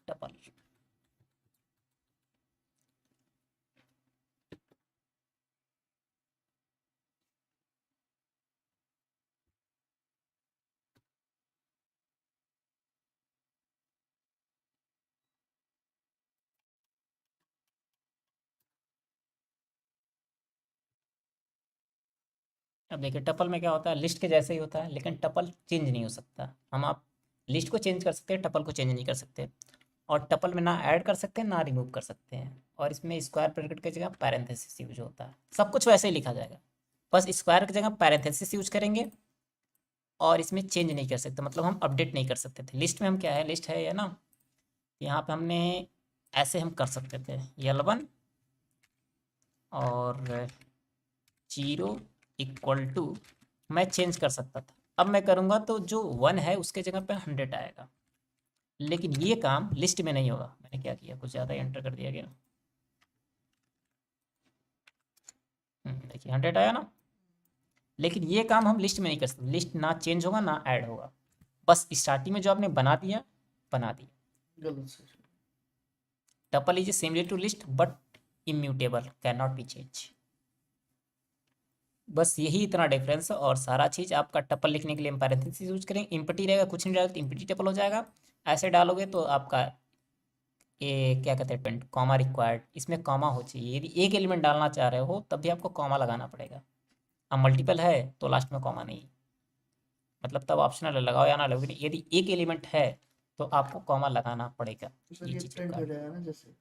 टपल अब देखिए टपल में क्या होता है, लिस्ट के जैसे ही होता है, लेकिन टपल चेंज नहीं हो सकता। हम आप लिस्ट को चेंज कर सकते हैं, टपल को चेंज नहीं कर सकते। और टपल में ना ऐड कर सकते हैं ना रिमूव कर सकते हैं। और इसमें स्क्वायर ब्रैकेट की जगह पैरेंथेसिस यूज होता है। सब कुछ वैसे ही लिखा जाएगा, बस स्क्वायर की जगह पैरेंथेसिस यूज करेंगे। और इसमें चेंज नहीं कर सकते, मतलब हम अपडेट नहीं कर सकते थे। लिस्ट में हम क्या है, लिस्ट है ये ना, यहाँ पे हमने ऐसे हम कर सकते थे L1 और 0 इक्वल टू, मैं चेंज कर सकता था। अब मैं करूँगा तो जो 1 है उसके जगह पे 100 आएगा। लेकिन ये काम लिस्ट में नहीं होगा। मैंने क्या किया, कुछ ज़्यादा एंटर कर दिया गया। देखिए 100 आया ना। लेकिन ये काम हम लिस्ट में नहीं कर सकते। लिस्ट ना चेंज होगा ना ऐड होगा, बस स्टार्टिंग में जो आपने बना दिया बना दिया। गलत से tuple is similar to list but immutable, can not be change. बस यही इतना डिफरेंस है। और सारा चीज़ आपका टपल लिखने के लिए हम पैरेंथेसिस यूज करेंगे। इम्पटी रहेगा, कुछ नहीं रहेगा तो इम्पटी टपल हो जाएगा। ऐसे डालोगे तो आपका ये क्या कहते हैं, पेंट कॉमा रिक्वायर्ड, इसमें कॉमा हो चाहिए। यदि एक एलिमेंट डालना चाह रहे हो तब भी आपको कॉमा लगाना पड़ेगा। अब मल्टीपल है तो लास्ट में कॉमा नहीं, मतलब तब ऑप्शनल है, लगाओ या ना लगाओ। यदि एक एलिमेंट है तो आपको कॉमा लगाना पड़ेगा। तो सर ये ये चीज़ प्रिंट का हो जाएगा ना, जैसे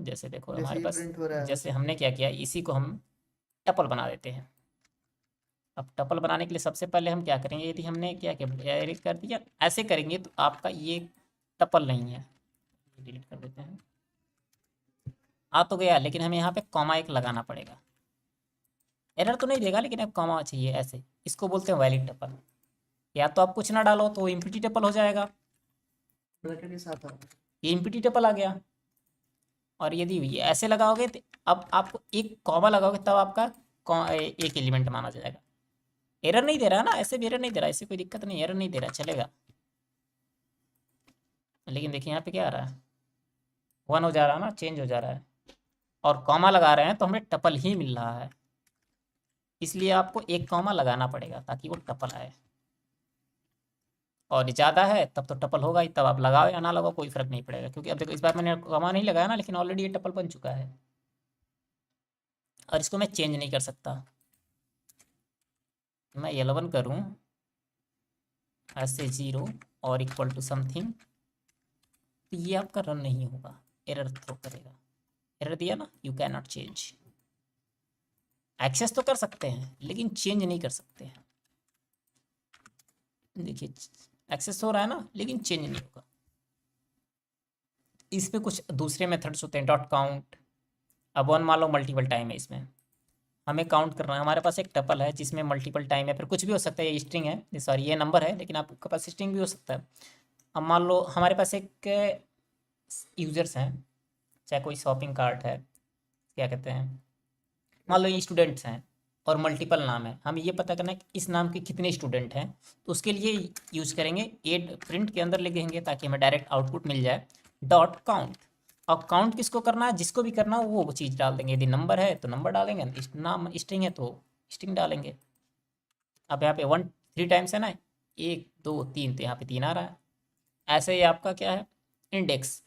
जैसे देखो जैसे हमारे ये पास, प्रिंट हो रहा है जैसे वैसे। हमने क्या किया, इसी को हम टपल बना देते हैं। अब टपल बनाने के लिए सबसे पहले हम क्या करेंगे, यदि हमने क्या किया एरे कर दिया, ऐसे करेंगे तो आपका ये टपल नहीं है। डिलीट कर देते हैं। आ तो गया, लेकिन हमें यहाँ पे कॉमा एक लगाना पड़ेगा। एरर तो नहीं देगा, लेकिन अब कॉमा चाहिए ऐसे। इसको बोलते हैं वैलिड टपल। या तो आप कुछ ना डालो तो इम्प्टी टपल हो जाएगा, ब्रैकेट के साथ आ रहा ये इम्प्टी टपल आ गया। और यदि ये ऐसे लगाओगे तो अब आपको एक कॉमा लगाओगे तब आपका एक एलिमेंट माना जाएगा। एरर नहीं दे रहा है ना, ऐसे भी एरर नहीं दे रहा, ऐसे कोई दिक्कत नहीं, एरर नहीं दे रहा, चलेगा। लेकिन देखिए यहाँ पे क्या आ रहा है, 1 हो जा रहा है ना, चेंज हो जा रहा है। और कॉमा लगा रहे हैं तो हमें टपल ही मिल रहा है, इसलिए आपको एक कॉमा लगाना पड़ेगा ताकि वो टपल आए। और ज़्यादा है तब तो टपल होगा ही, तब आप लगाओ या ना लगाओ कोई फ़र्क नहीं पड़ेगा। क्योंकि अब देखो इस बार मैंने कॉमा नहीं लगाया ना, लेकिन ऑलरेडी ये टपल बन चुका है। और इसको मैं चेंज नहीं कर सकता। मैं L1 करूँ ऐसे 0 और इक्वल टू समथिंग, तो ये आपका रन नहीं होगा, एरर थ्रो करेगा। एरर दिया ना, you can not change. Access तो कर सकते हैं लेकिन चेंज नहीं कर सकते हैं। देखिए एक्सेस हो रहा है ना, लेकिन चेंज नहीं होगा। इसमें कुछ दूसरे मेथड्स होते हैं, डॉट काउंट। अब 1 मान लो मल्टीपल टाइम है, इसमें हमें काउंट करना है। हमारे पास एक टपल है जिसमें मल्टीपल टाइम है, फिर कुछ भी हो सकता है, ये स्ट्रिंग है, सॉरी ये नंबर है, लेकिन आपके पास स्ट्रिंग भी हो सकता है। अब मान लो हमारे पास एक यूज़र्स हैं, चाहे कोई शॉपिंग कार्ट है, क्या कहते हैं, मान लो ये स्टूडेंट्स हैं और मल्टीपल नाम है। हमें ये पता करना है कि इस नाम के कितने स्टूडेंट हैं, तो उसके लिए यूज़ करेंगे एड, प्रिंट के अंदर लिख देंगे ताकि हमें डायरेक्ट आउटपुट मिल जाए, डॉट काउंट। और काउंट किसको करना है, जिसको भी करना हो वो चीज़ डाल देंगे। यदि नंबर है तो नंबर डालेंगे, नाम स्ट्रिंग है तो स्ट्रिंग डालेंगे। अब यहाँ पे 1 3 टाइम्स है ना, 1 2 3, तो यहाँ पे 3 आ रहा है। ऐसे ही आपका क्या है, index,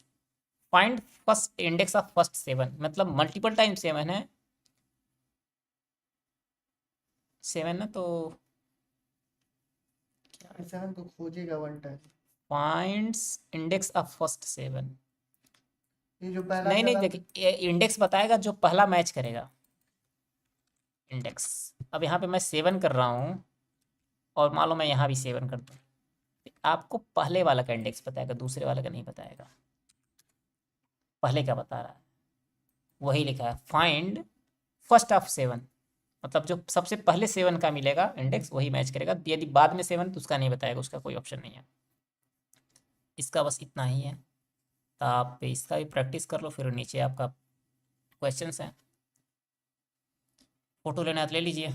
find first index of first 7, मतलब मल्टीपल टाइम 7 है, 7 है तो है। 7 तो खोजेगा 1 time. Finds index of first 7। ये जो पहला नहीं नहीं, चला। देखिए इंडेक्स बताएगा जो पहला मैच करेगा इंडेक्स। अब यहाँ पे मैं 7 कर रहा हूँ और मान लो मैं यहाँ भी 7 कर दूँ, तो आपको पहले वाला का इंडेक्स बताएगा, दूसरे वाले का नहीं बताएगा। पहले का बता रहा है, वही लिखा है फाइंड फर्स्ट ऑफ 7, मतलब जो सबसे पहले 7 का मिलेगा इंडेक्स वही मैच करेगा। यदि बाद में 7 तो उसका नहीं बताएगा, उसका कोई ऑप्शन नहीं है। इसका बस इतना ही है, तो आप इसका भी प्रैक्टिस कर लो, फिर नीचे आपका क्वेश्चंस हैं। फ़ोटो लेना है तो ले लीजिए।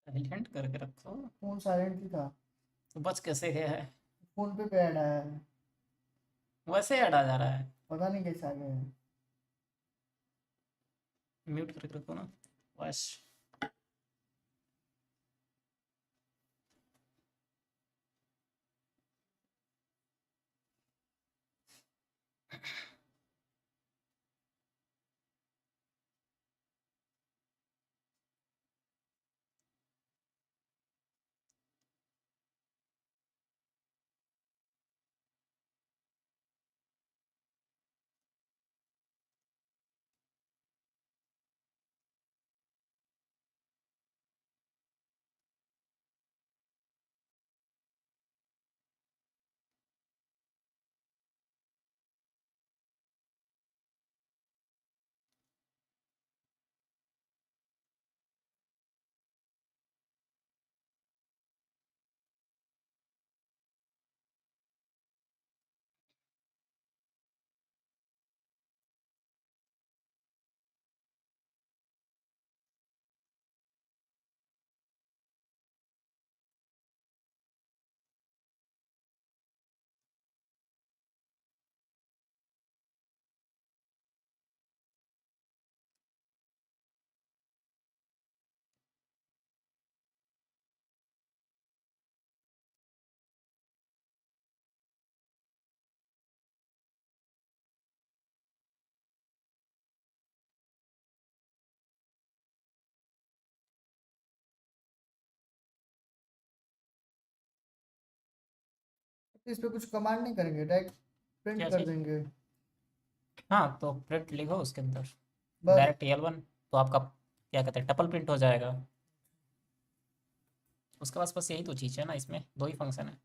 साइलेंट करके रखो। फोन साइलेंट ही था। तो बच कैसे गया है? फोन पे ऐड आया है। वैसे ऐड आ जा रहा है। पता नहीं कैसे आ गया है। म्यूट करके रखो ना वॉइस। तो इस पे कुछ कमांड नहीं करेंगे, डायरेक्ट प्रिंट क्या कर चीज़? देंगे। हाँ तो प्रिंट लिखो उसके अंदर, बस। डायरेक्ट L1, तो आपका क्या कहते हैं टपल प्रिंट हो जाएगा। उसके पास बस यही तो चीज़ है ना, इसमें दो ही फंक्शन है।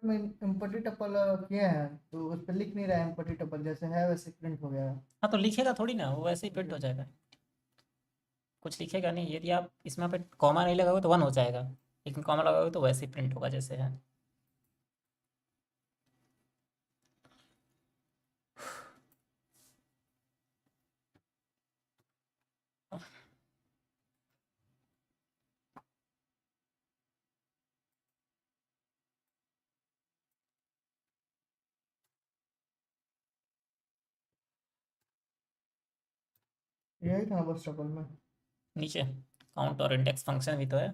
में एम्पटी टपल किए हैं तो उस पर लिख नहीं रहा है एम्पटी टपल, जैसे है वैसे प्रिंट हो गया है। हाँ तो लिखेगा थोड़ी ना, वो वैसे ही प्रिंट हो जाएगा, कुछ लिखेगा नहीं। यदि आप इसमें पे कॉमा नहीं लगाओगे तो 1 हो जाएगा, लेकिन कॉमा लगाओगे तो वैसे ही प्रिंट होगा जैसे है। यही था बस टपल में। नीचे काउंट और इंडेक्स फंक्शन भी तो है।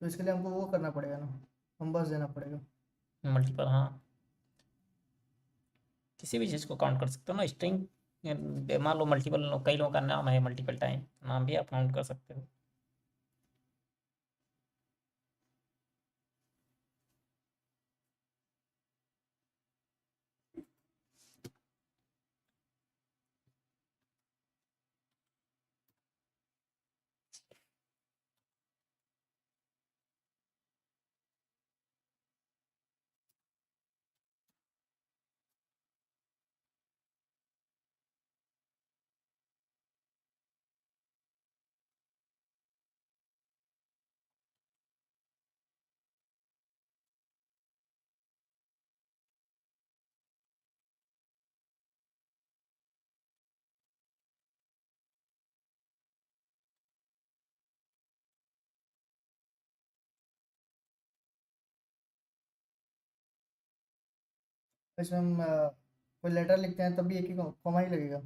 तो इसके लिए हमको वो करना पड़ेगा ना, नंबर्स देना पड़ेगा। मल्टीपल, हाँ, किसी भी चीज़ को काउंट कर सकते हो ना। स्ट्रिंग मान लो मल्टीपल, कई लोगों का नाम है मल्टीपल टाइम, नाम भी आप काउंट कर सकते हो। इसमें हम कोई लेटर लिखते हैं तब भी एक ही कॉमा ही लगेगा।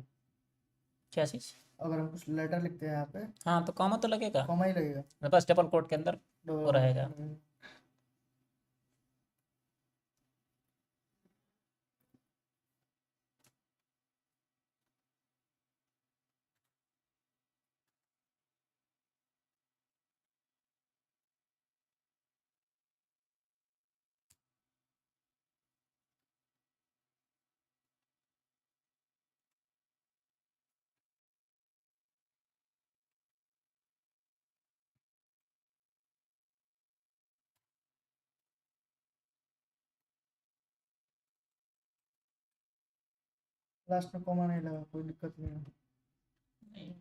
क्या चीज़? अगर हम कुछ लेटर लिखते हैं यहाँ पे, हाँ तो कॉमा तो लगेगा, कॉमा ही लगेगा। बस डबल कोट के अंदर वो रहेगा। लास्ट में कॉमा नहीं लगा, कोई दिक्कत नहीं है।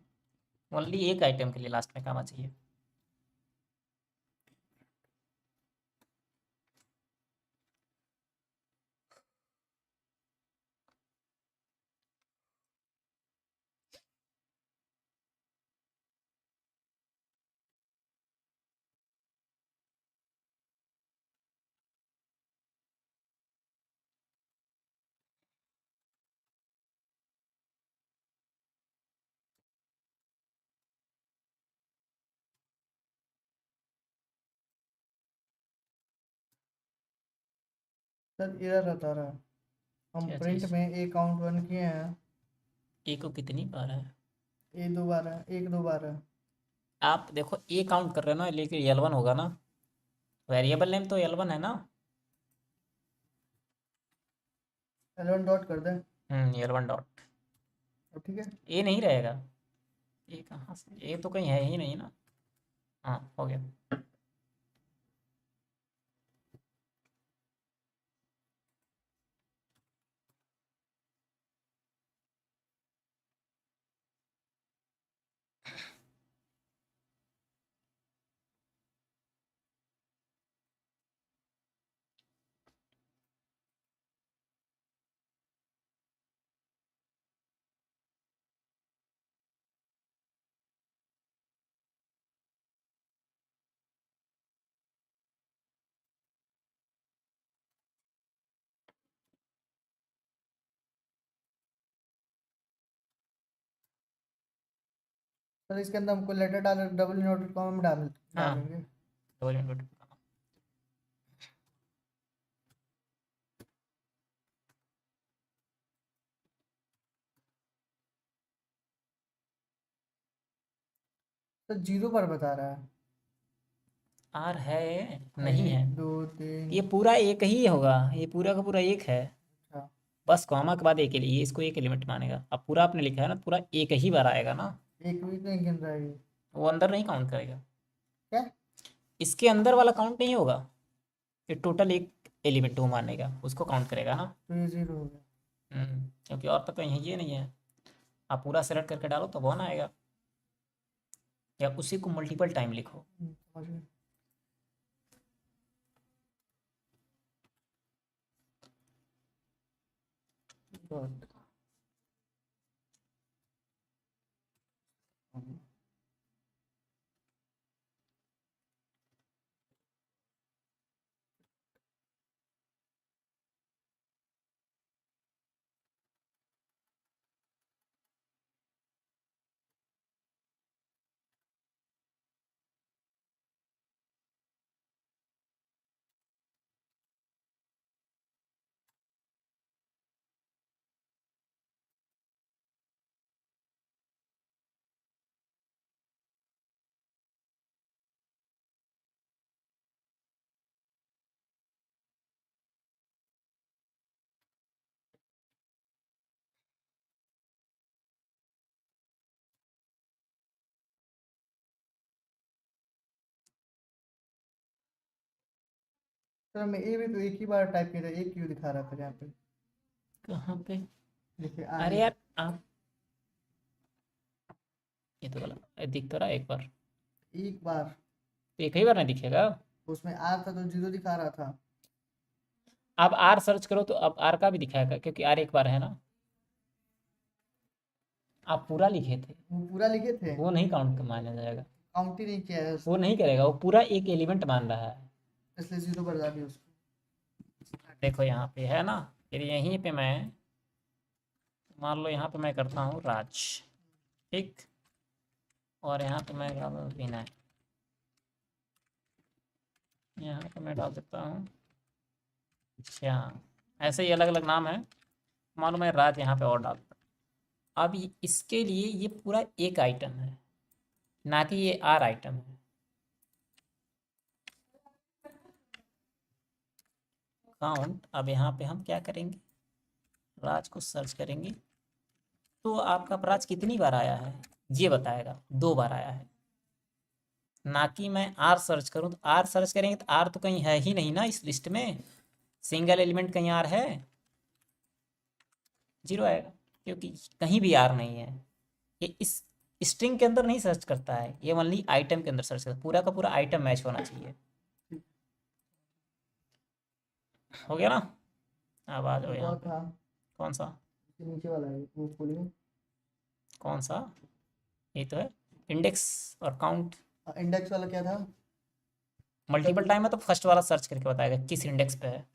ओनली एक आइटम के लिए लास्ट में कॉमा चाहिए। सर एरर बता रहा है, हम क्या प्रिंट चीज़? में ए काउंट 1 किए हैं, ए को कितनी बार है? ए 2 बार है, 1 2 बार है। आप देखो ए काउंट कर रहे हो ना, लेकिन L1 होगा ना, वेरिएबल नेम तो L1 है ना। 11 डॉट कर दें L1 डॉट, तो ठीक है। ए नहीं रहेगा। ए कहाँ से, ए तो कहीं है ही नहीं ना। हाँ हो गया। सर इसके अंदर हमको लेटर डाल डबल इन्वर्टेड कॉमा में हाँ डालेंगे। Double inverted. सर 0 पर बता रहा है। आर है नहीं है, 1 2 3। ये पूरा एक ही होगा, ये पूरा का पूरा एक है। अच्छा बस कॉमा के बाद एक ये इसको एक एलिमेंट मानेगा। अब पूरा आपने लिखा है ना, पूरा एक ही बार आएगा ना, एक भी नहीं गिन रहा है ये। वो अंदर नहीं काउंट करेगा। क्या? इसके अंदर वाला काउंट नहीं होगा, ये टोटल एक एलिमेंट वो मानेगा, उसको काउंट करेगा ना। तो ये 0 हो गया। क्योंकि और तो कहीं ये नहीं है। आप पूरा सेलेक्ट करके डालो तो वन आएगा, या उसी को मल्टीपल टाइम लिखो। समझ गया। Good. सर मैं ये भी तो एक ही बार टाइप किया था, एक क्यों दिखा रहा था यहाँ पे? कहाँ पे? देखिए अरे यार आप, ये तो गलत दिख तो रहा है एक बार, एक बार तो एक ही बार नहीं दिखेगा। उसमें आर था तो 0 दिखा रहा था। आप आर सर्च करो तो अब आर का भी दिखाएगा, क्योंकि आर एक बार है ना। आप पूरा लिखे थे, वो पूरा लिखे थे, वो नहीं काउंट माना जाएगा, काउंट ही नहीं किया है वो उसने, नहीं करेगा, वो पूरा एक एलिमेंट मान रहा है। इसलिए 0 बढ़ा दिया उसको। देखो यहाँ पे है ना, फिर यहीं पे मैं मान लो यहाँ पे मैं करता हूँ राज, ठीक, और यहाँ पे मैं डाल विनय, यहाँ पे मैं डाल देता हूँ श्याम। ऐसे ही अलग अलग नाम है, मान लो मैं राज यहाँ पे और डालता हूँ। अब इसके लिए ये पूरा एक आइटम है, ना कि ये आर आइटम है। काउंट, अब यहाँ पे हम क्या करेंगे, राज को सर्च करेंगे तो आपका राज कितनी बार आया है ये बताएगा, 2 बार आया है। ना कि मैं आर सर्च करूं, तो आर सर्च करेंगे तो आर तो कहीं है ही नहीं ना इस लिस्ट में, सिंगल एलिमेंट कहीं आर है, 0 आएगा, क्योंकि कहीं भी आर नहीं है। ये इस स्ट्रिंग के अंदर नहीं सर्च करता है, ये ओनली आइटम के अंदर सर्च करता है, पूरा का पूरा आइटम मैच होना चाहिए। हो गया ना? अब आ जाओ एक यहाँ और पे। था, कौन सा? उसके नीचे वाला है वो खोलिए। कौन सा? ये तो है इंडेक्स और काउंट। इंडेक्स वाला क्या था? मल्टीपल टाइम है तो फर्स्ट वाला सर्च करके बताएगा किस इंडेक्स पे है।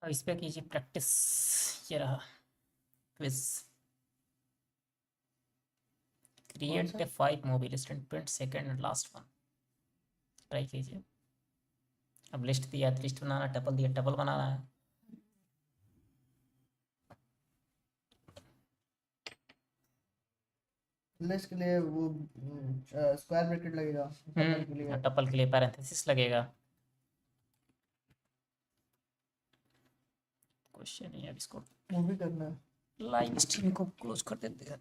अब इस पे कीजिए प्रैक्टिस। ये रहा क्विज। कौन सा? Create 5 movie list and print second and last one. Try कीजिए। अब लिस्ट दिया तो लिस्ट बनाना, टपल दिया टपल बनाना है। लिस्ट के लिए वो स्क्वायर ब्रैकेट लगेगा, टपल के लिए। टपल के लिए पैरेंथेसिस लगेगा। क्वेश्चन है, अब इसको वो भी करना है। लाइव स्ट्रीम को क्लोज कर देते हैं।